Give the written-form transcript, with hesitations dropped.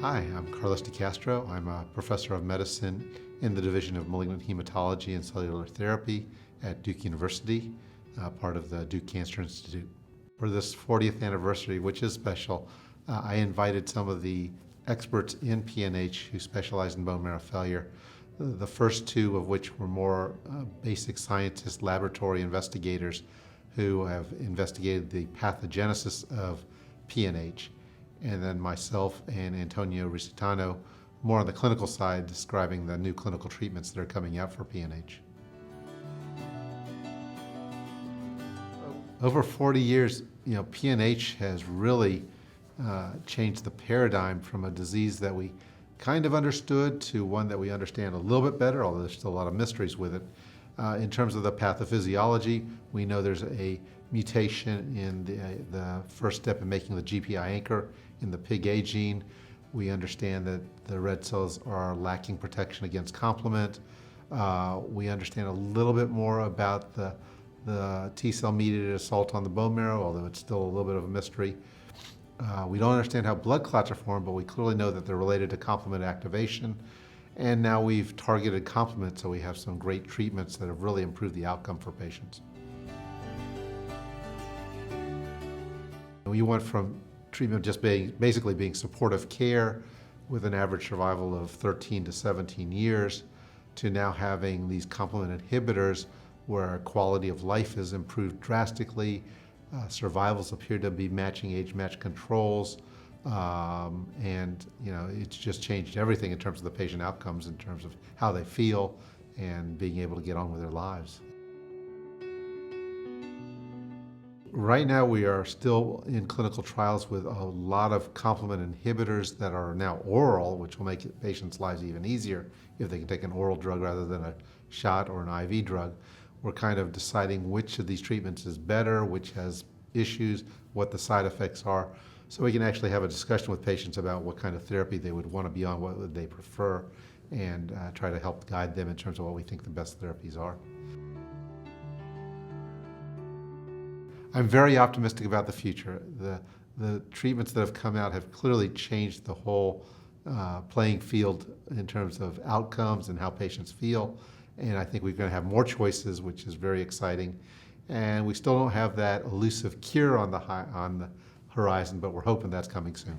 Hi, I'm Carlos DeCastro. I'm a professor of medicine in the Division of Malignant Hematology and Cellular Therapy at Duke University, part of the Duke Cancer Institute. For this 40th anniversary, which is special, I invited some of the experts in PNH who specialize in bone marrow failure, the first two of which were more basic scientists, laboratory investigators who have investigated the pathogenesis of PNH, and then myself and Antonio Risitano, more on the clinical side, describing the new clinical treatments that are coming out for PNH. Over 40 years, PNH has really changed the paradigm from a disease that we kind of understood to one that we understand a little bit better, although there's still a lot of mysteries with it. In terms of the pathophysiology, we know there's a mutation in the first step in making the GPI anchor in the PIG-A gene. We understand that the red cells are lacking protection against complement. We understand a little bit more about the T-cell mediated assault on the bone marrow, although it's still a little bit of a mystery. We don't understand how blood clots are formed, but we clearly know that they're related to complement activation. And now we've targeted complement, so we have some great treatments that have really improved the outcome for patients. We went from treatment just basically being supportive care with an average survival of 13 to 17 years to now having these complement inhibitors where quality of life is improved drastically. Survivals appear to be matching age-matched controls. And it's just changed everything in terms of the patient outcomes, in terms of how they feel and being able to get on with their lives. Right now we are still in clinical trials with a lot of complement inhibitors that are now oral, which will make patients' lives even easier if they can take an oral drug rather than a shot or an IV drug. We're kind of deciding which of these treatments is better, which has issues, what the side effects are, so we can actually have a discussion with patients about what kind of therapy they would want to be on, what would they prefer, and try to help guide them in terms of what we think the best therapies are. I'm very optimistic about the future. The treatments that have come out have clearly changed the whole playing field in terms of outcomes and how patients feel. And I think we're going to have more choices, which is very exciting. And we still don't have that elusive cure on the horizon, but we're hoping that's coming soon.